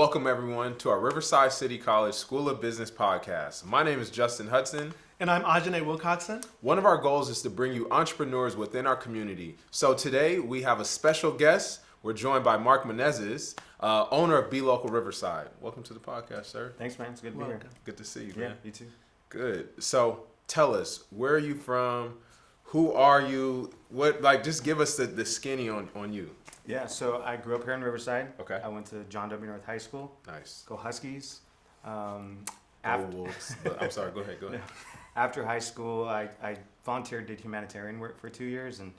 welcome everyone to our Riverside City College School of Business podcast. My name is Justin Hudson. And I'm Ajene Wilcoxson. One of our goals is to bring you entrepreneurs within our community. So today we have a special guest. We're joined by Mark Menezes, owner of Be Local Riverside. Welcome to the podcast, sir. Thanks, man. It's good to be here. Good to see you, Yeah, man. you too. Good. So tell us, where are you from? Who are you? Just give us the skinny on you. Yeah, so I grew up here in Riverside. Okay. I went to John W. North High School. Nice. Go Huskies. Go Wolves. But I'm sorry, go ahead. After high school, I volunteered, did humanitarian work for 2 years and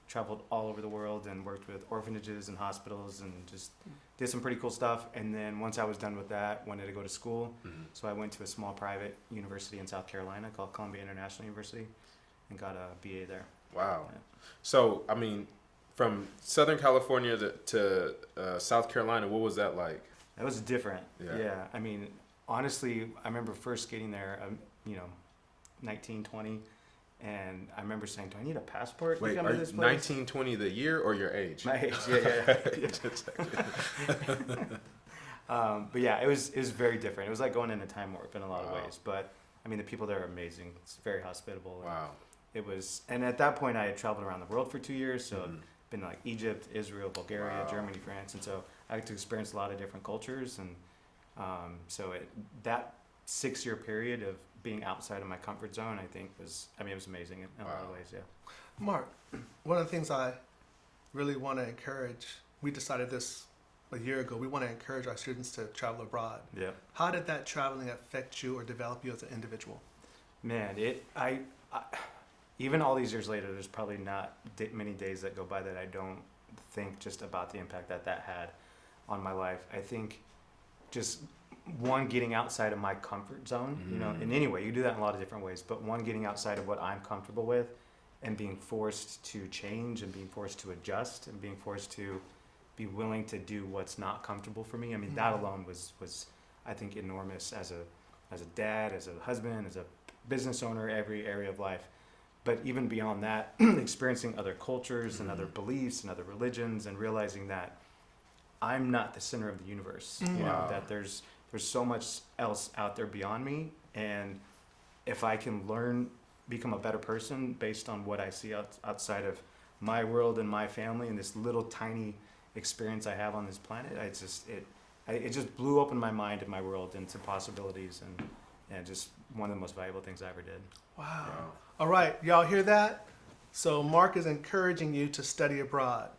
traveled all over the world and worked with orphanages and hospitals and just did some pretty cool stuff. And then once I was done with that, wanted to go to school. Mm-hmm. So I went to a small private university in South Carolina called Columbia International University and got a BA there. Wow. Yeah. So, from Southern California to South Carolina, what was that like? That was different. Yeah. Honestly, I remember first getting there, 19, 20, and I remember saying, do I need a passport Wait, to come are to this place? 19, 20 the year or your age? My age, yeah. But yeah, it was very different. It was like going in a time warp in a lot of ways. But the people there are amazing. It's very hospitable. Wow. It was, and at that point I had traveled around the world for 2 years. So I'd been to like Egypt, Israel, Bulgaria, Germany, France. And so I got to experience a lot of different cultures. And that 6-year period of being outside of my comfort zone, I think it was amazing in a lot of ways, yeah. Mark, one of the things I really want to encourage, we decided this a year ago, we want to encourage our students to travel abroad. Yeah. How did that traveling affect you or develop you as an individual? Man, I even all these years later, there's probably not many days that go by that I don't think just about the impact that had on my life. I think just getting outside of my comfort zone, in any way, you do that in a lot of different ways, but getting outside of what I'm comfortable with and being forced to change and being forced to adjust and being forced to be willing to do what's not comfortable for me. That alone was I think enormous as a dad, as a husband, as a business owner, every area of life. But even beyond that, experiencing other cultures and other beliefs and other religions and realizing that I'm not the center of the universe, that there's so much else out there beyond me, and if I can become a better person based on what I see outside of my world and my family and this little tiny experience I have on this planet, it just blew open my mind and my world into possibilities, and just one of the most valuable things I ever did. Wow. All right, y'all hear that? So Mark is encouraging you to study abroad.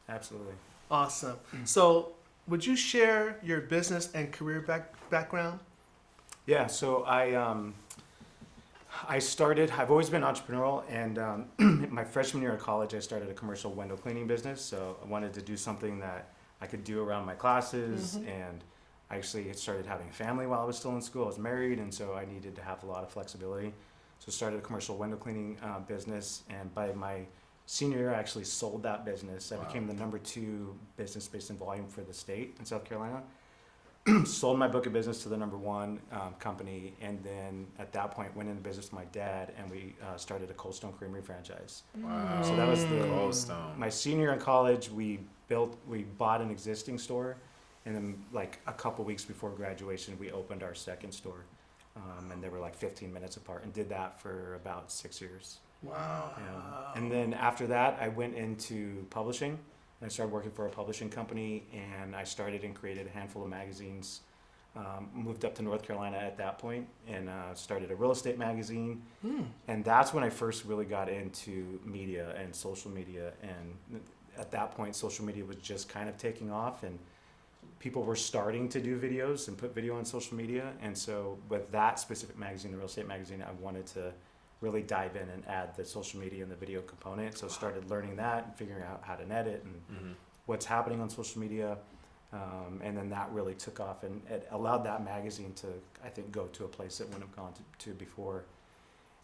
Absolutely. Awesome. So would you share your business and career background? Yeah, so I've always been entrepreneurial, and my freshman year of college, I started a commercial window cleaning business. So I wanted to do something that I could do around my classes, and I actually started having a family while I was still in school. I was married, and so I needed to have a lot of flexibility. So I started a commercial window cleaning business, and by my senior year, I actually sold that business. I became the number 2 business based in volume for the state in South Carolina. Sold my book of business to the number 1 company, and then at that point went into business with my dad, and we started a Cold Stone Creamery franchise. Wow. So that was Cold Stone. my senior year in college. We bought an existing store, and then like a couple weeks before graduation, we opened our second store, and they were like 15 minutes apart, and did that for about 6 years. Wow. And then after that, I went into publishing, and I started working for a publishing company, and I started and created a handful of magazines. Moved up to North Carolina at that point, and started a real estate magazine. And that's when I first really got into media and social media. And at that point, social media was just kind of taking off, and people were starting to do videos and put video on social media. And so with that specific magazine, the real estate magazine, I wanted to really dive in and add the social media and the video component. So started learning that and figuring out how to edit and what's happening on social media. And then that really took off, and it allowed that magazine to, I think, go to a place it wouldn't have gone to before.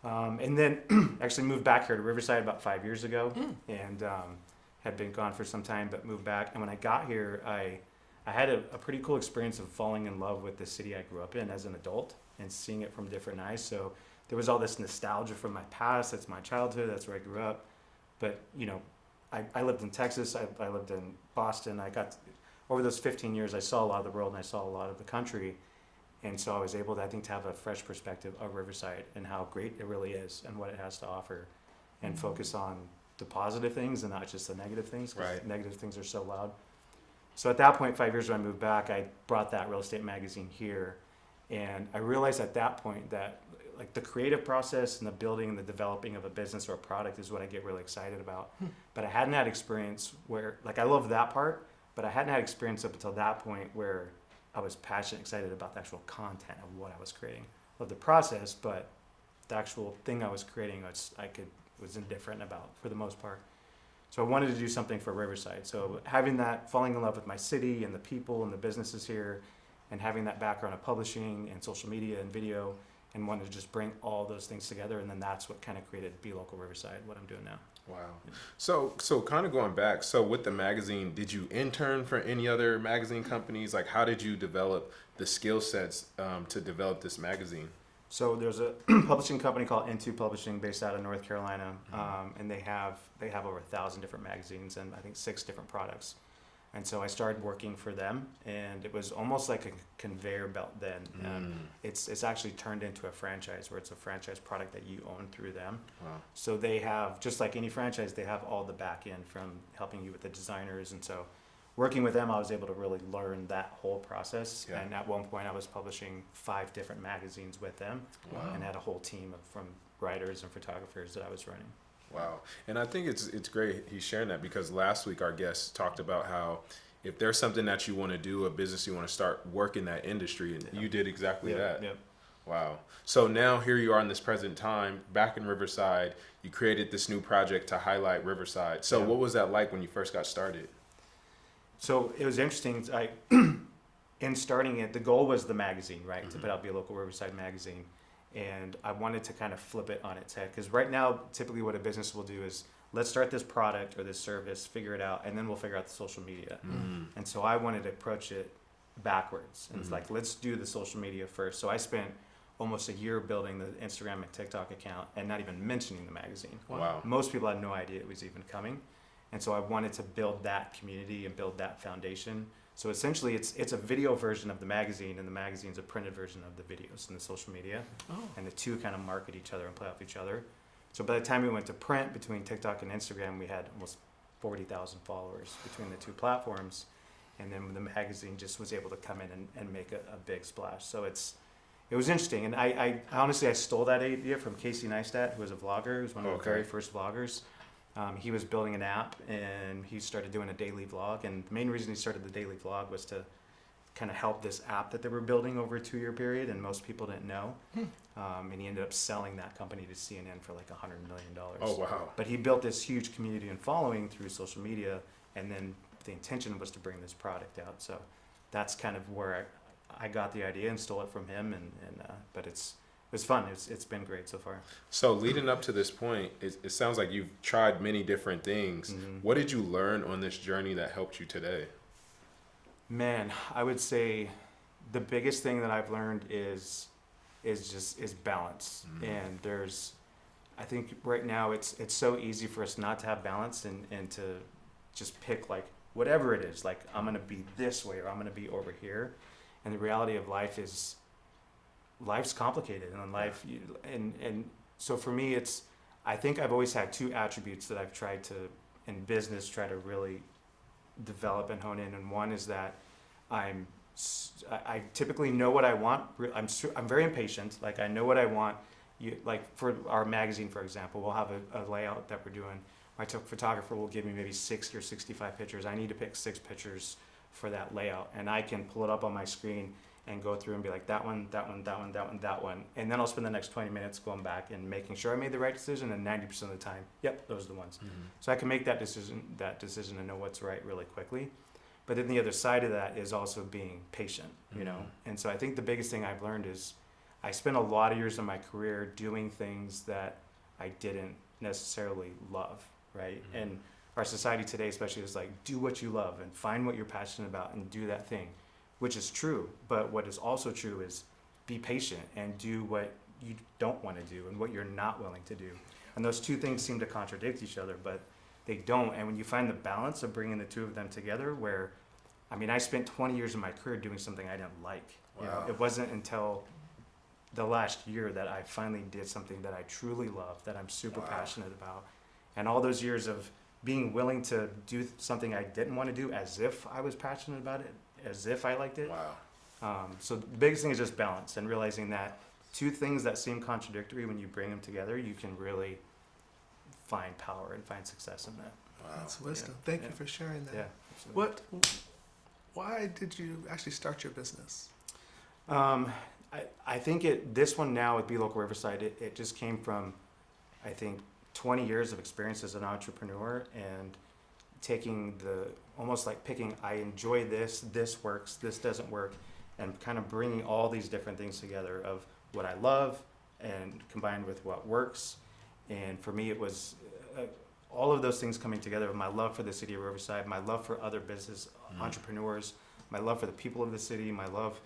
And then actually moved back here to Riverside about 5 years ago, and had been gone for some time, but moved back. And when I got here, I had a pretty cool experience of falling in love with the city I grew up in as an adult and seeing it from different eyes. So there was all this nostalgia from my past. That's my childhood. That's where I grew up. But, I lived in Texas. I lived in Boston. over those 15 years, I saw a lot of the world and I saw a lot of the country. And so I was able to, I think, to have a fresh perspective of Riverside and how great it really is and what it has to offer, and focus on the positive things and not just the negative things, because Right. negative things are so loud. So at that point, 5 years when I moved back, I brought that real estate magazine here. And I realized at that point that like the creative process and the building and the developing of a business or a product is what I get really excited about. But I hadn't had experience where, like, I love that part, but I hadn't had experience up until that point where I was passionate, excited about the actual content of what I was creating. Love the process, but the actual thing I was creating, was indifferent about for the most part. So I wanted to do something for Riverside. So having that, falling in love with my city and the people and the businesses here, and having that background of publishing and social media and video, and wanted to just bring all those things together, and then that's what kind of created Be Local Riverside, what I'm doing now. Wow. So kind of going back, so with the magazine, did you intern for any other magazine companies? Like, how did you develop the skill sets to develop this magazine? So there's a publishing company called Into Publishing based out of North Carolina, and they have over 1,000 different magazines and I think 6 different products. And so I started working for them, and it was almost like a conveyor belt then. It's actually turned into a franchise where it's a franchise product that you own through them. Wow. So they have, just like any franchise, they have all the back end from helping you with the designers. And so working with them, I was able to really learn that whole process. Yeah. And at one point I was publishing 5 different magazines with them. Wow. And had a whole team from writers and photographers that I was running. Wow. And I think it's great he's sharing that, because last week our guest talked about how if there's something that you want to do, a business you want to start, work in that industry, and you did exactly that. Yep. Wow. So now here you are in this present time, back in Riverside. You created this new project to highlight Riverside. So what was that like when you first got started? So it was interesting. In starting it, the goal was the magazine, right? To put out Be Local Riverside magazine. And I wanted to kind of flip it on its head. Because right now, typically what a business will do is, let's start this product or this service, figure it out, and then we'll figure out the social media. And so I wanted to approach it backwards. And it's like, let's do the social media first. So I spent almost a year building the Instagram and TikTok account and not even mentioning the magazine. Wow. Most people had no idea it was even coming. And so I wanted to build that community and build that foundation. So essentially it's a video version of the magazine, and the magazine's a printed version of the videos and the social media. And the two kind of market each other and play off each other. So by the time we went to print, between TikTok and Instagram, we had almost 40,000 followers between the two platforms. And then the magazine just was able to come in and make a big splash. So it was interesting. And I honestly, I stole that idea from Casey Neistat, who was a vlogger, who was one of the very first vloggers. He was building an app, and he started doing a daily vlog. And the main reason he started the daily vlog was to kind of help this app that they were building over a 2-year period, and most people didn't know. And he ended up selling that company to CNN for like $100 million. Oh, wow. But he built this huge community and following through social media, and then the intention was to bring this product out. So that's kind of where I got the idea and stole it from him. But it was fun. It's been great so far. So leading up to this point, it sounds like you've tried many different things. What did you learn on this journey that helped you today? Man, I would say the biggest thing that I've learned is balance. And I think right now it's so easy for us not to have balance and to just pick like whatever it is, like I'm going to be this way or I'm going to be over here. And the reality of life is life's complicated, and so for me I think I've always had 2 attributes that I've tried to in business try to really develop and hone in. And one is that I typically know what I want. I'm very impatient. Like I know what I want. Like for our magazine, for example, we'll have a layout that we're doing. My photographer will give me maybe 60 or 65 pictures. I need to pick 6 pictures for that layout, and I can pull it up on my screen and go through and be like that one, that one, that one, that one, that one. And then I'll spend the next 20 minutes going back and making sure I made the right decision, and 90% of the time, yep, those are the ones. So I can make that decision and know what's right really quickly. But then the other side of that is also being patient, you know? And so I think the biggest thing I've learned is I spent a lot of years of my career doing things that I didn't necessarily love, right? And our society today especially is like, do what you love and find what you're passionate about and do that thing, which is true. But what is also true is be patient and do what you don't want to do and what you're not willing to do. And those two things seem to contradict each other, but they don't. And when you find the balance of bringing the two of them together, where I mean, I spent 20 years of my career doing something I didn't like. You know, Wow. it wasn't until the last year that I finally did something that I truly love, that I'm super Wow. passionate about. And all those years of being willing to do something I didn't want to do as if I was passionate about it, as if I liked it. Wow. So the biggest thing is just balance and realizing that two things that seem contradictory, when you bring them together, you can really find power and find success in that. Wow. That's wisdom. Yeah. Thank Yeah. you for sharing that. Yeah. Absolutely. Why did you actually start your business? I think this one now with Be Local Riverside, it just came from, I think, 20 years of experience as an entrepreneur and taking almost like picking, I enjoy this works, this doesn't work, and kind of bringing all these different things together of what I love and combined with what works. And for me, it was all of those things coming together, my love for the city of Riverside, my love for other business entrepreneurs, my love for the people of the city, my love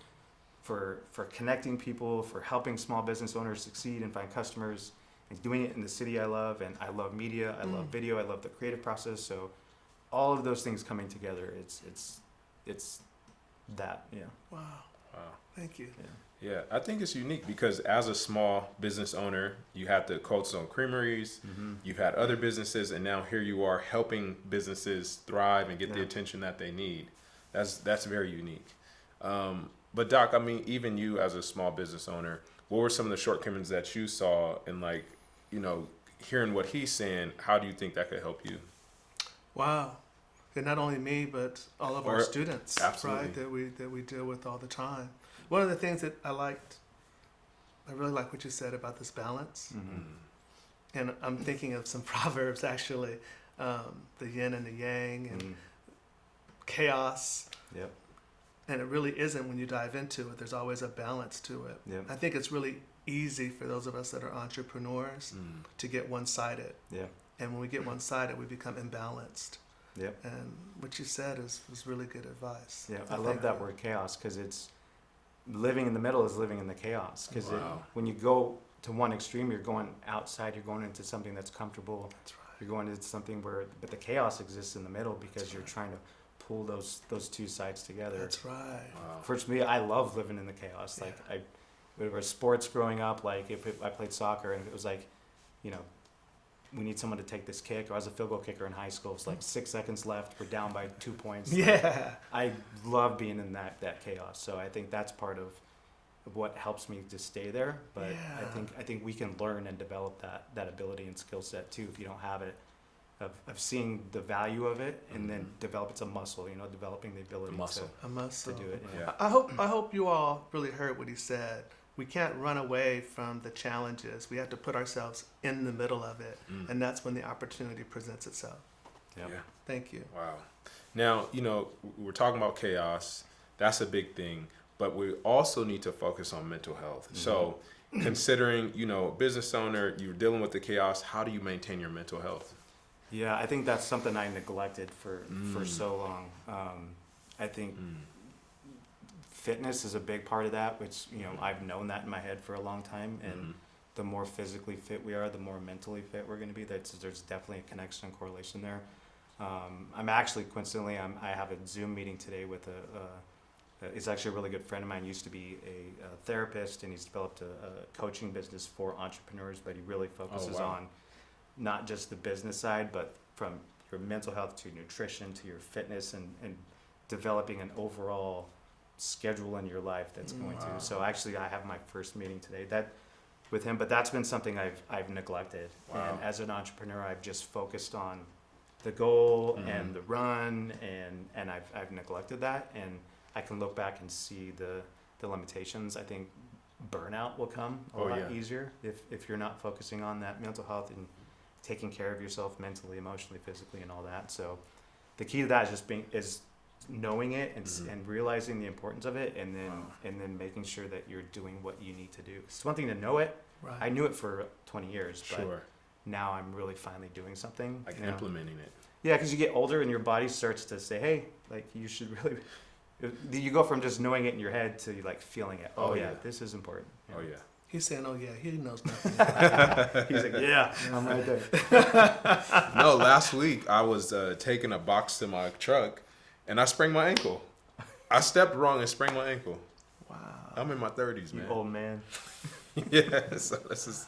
for connecting people, for helping small business owners succeed and find customers, and doing it in the city I love. And I love media, I love video, I love the creative process. So all of those things coming together, it's that, yeah. Wow. Wow. Thank you. Yeah. Yeah, I think it's unique because as a small business owner, you had the Cold Stone Creameries, you've had other businesses, and now here you are helping businesses thrive and get the Yeah. attention that they need. That's very unique. But Doc, I mean, even you as a small business owner, what were some of the shortcomings that you saw, and like, you know, hearing what he's saying, how do you think that could help you? Wow. And not only me, but all of our Or- students, Absolutely. right, that we deal with all the time. One of the things that I really like what you said about this balance. And I'm thinking of some proverbs, actually, the yin and the yang, and chaos. Yep. And it really isn't when you dive into it. There's always a balance to it. Yep. I think it's really easy for those of us that are entrepreneurs to get one-sided. Yeah. And when we get one-sided, we become imbalanced. Yep. And what you said was really good advice. Yeah, So I love thank that you. word chaos because it's living in the middle is living in the chaos. Because Wow. when you go to one extreme, you're going outside, you're going into something that's comfortable. That's right. You're going into something but the chaos exists in the middle because you're trying to pull those two sides together. That's right. Wow. For me, I love living in the chaos. Yeah. Like there were sports growing up. Like if I played soccer and it was like, you know, we need someone to take this kick. Or I was a field goal kicker in high school. It's like 6 seconds left. We're down by 2 points. Yeah. I love being in that chaos. So I think that's part of what helps me to stay there. But Yeah. I think we can learn and develop that ability and skill set too if you don't have it. Of seeing the value of it and then it's a muscle, you know, developing the ability muscle. A muscle. to do it. Yeah. I hope you all really heard what he said. We can't run away from the challenges. We have to put ourselves in the middle of it, and that's when the opportunity presents itself. Yep. Yeah. Thank you. Wow. Now, you know, we're talking about chaos. That's a big thing, but we also need to focus on mental health. So, considering, you know, business owner, you're dealing with the chaos, how do you maintain your mental health? Yeah, I think that's something I neglected for so long. I think fitness is a big part of that, which, you know, I've known that in my head for a long time. And the more physically fit we are, the more mentally fit we're going to be. There's definitely a connection and correlation there. I'm actually, coincidentally, I have a Zoom meeting today with he's actually a really good friend of mine. Used to be a therapist, and he's developed a coaching business for entrepreneurs, but he really focuses on not just the business side, but from your mental health to nutrition to your fitness and developing an overall schedule in your life that's going Wow. to. So actually I have my first meeting today with him, but that's been something I've neglected. Wow. And as an entrepreneur, I've just focused on the goal and the run and I've neglected that, and I can look back and see the limitations. I think burnout will come a lot easier if you're not focusing on that mental health and taking care of yourself mentally, emotionally, physically, and all that. So the key to that is knowing it and realizing the importance of it, and then making sure that you're doing what you need to do. It's one thing to know it. Right. I knew it for 20 years, but Sure. now I'm really finally doing something. Like you know? implementing it. Yeah, because you get older and your body starts to say, hey, like you should really. You go from just knowing it in your head to like feeling it. Oh, yeah, this is important. Oh, yeah. He's saying, "Oh yeah, he knows nothing." He's like, yeah, I'm right there. No, last week I was taking a box to my truck, and I sprained my ankle. I stepped wrong and sprained my ankle. Wow. I'm in my 30s, You man. old man. Yeah. So this is.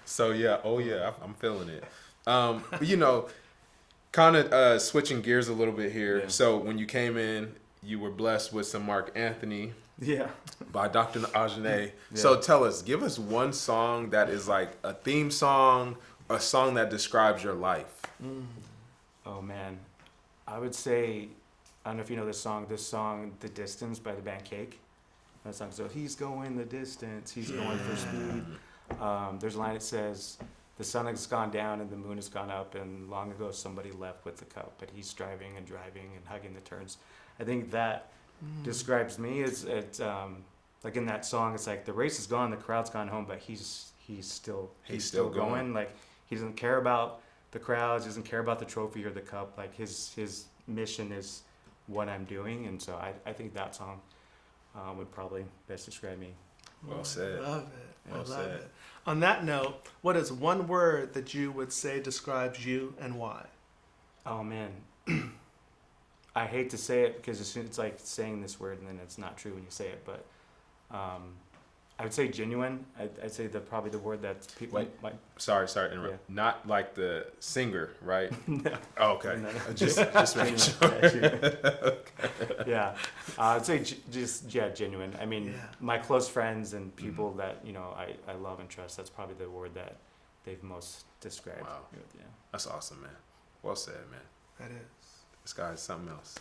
So yeah. Oh yeah. I'm feeling it. But, you know, kind of switching gears a little bit here. Yeah. So when you came in, you were blessed with some Mark Anthony Yeah. by Dr. Ajene. Yeah. So give us one song that is like a theme song, a song that describes your life. Oh man, I would say, I don't know if you know this song, The Distance by the band Cake. That song, so he's going the distance, he's going for speed. There's a line that says, the sun has gone down and the moon has gone up, and long ago somebody left with the cup, but he's driving and driving and hugging the turns. I think that describes me. Like in that song, it's like the race is gone, the crowd's gone home, but he's still going. Like he doesn't care about the crowds, he doesn't care about the trophy or the cup. Like his mission is what I'm doing, and so I think that song would probably best describe me. Well said. I love it. Well I love said. it. On that note, what is one word that you would say describes you and why? Oh man, I hate to say it because it's like saying this word and then it's not true when you say it, but I would say genuine. I'd say probably the word that people Wait. might. Sorry to interrupt. Yeah. Not like the singer, right? No. Oh, okay. No. Just making sure. Yeah, I'd say genuine. I mean, Yeah. my close friends and people that I love and trust. That's probably the word that they've most described. Wow. me with, yeah. That's awesome, man. Well said, man. That is. This guy is something else.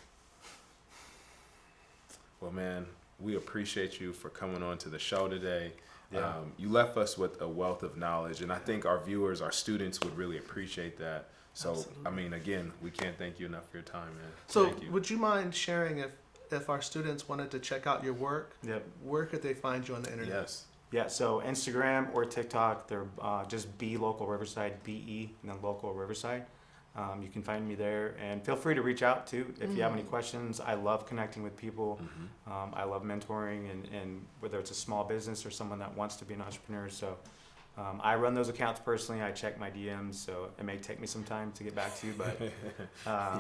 Well, man, we appreciate you for coming on to the show today. Yeah. You left us with a wealth of knowledge, and I think our viewers, our students would really appreciate that. So, Absolutely. I mean, again, we can't thank you enough for your time, man. So, Thank you. would you mind sharing if our students wanted to check out your work, Yep. where could they find you on the internet? Yes. Yeah, so Instagram or TikTok, they're just Be Local Riverside, BE, and then Local Riverside. You can find me there, and feel free to reach out too if you have any questions. I love connecting with people. I love mentoring, and whether it's a small business or someone that wants to be an entrepreneur. So I run those accounts personally. I check my DMs, so it may take me some time to get back to you, but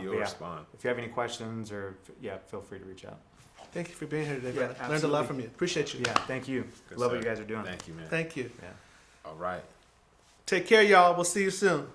You'll respond. if you have any questions feel free to reach out. Thank you for being here today, Yeah, Brad. Learned a lot absolutely. from you. Appreciate you. Yeah, thank you. Good Love what stuff. you guys are doing. Thank you, man. Thank you. Yeah. All right. Take care, y'all. We'll see you soon.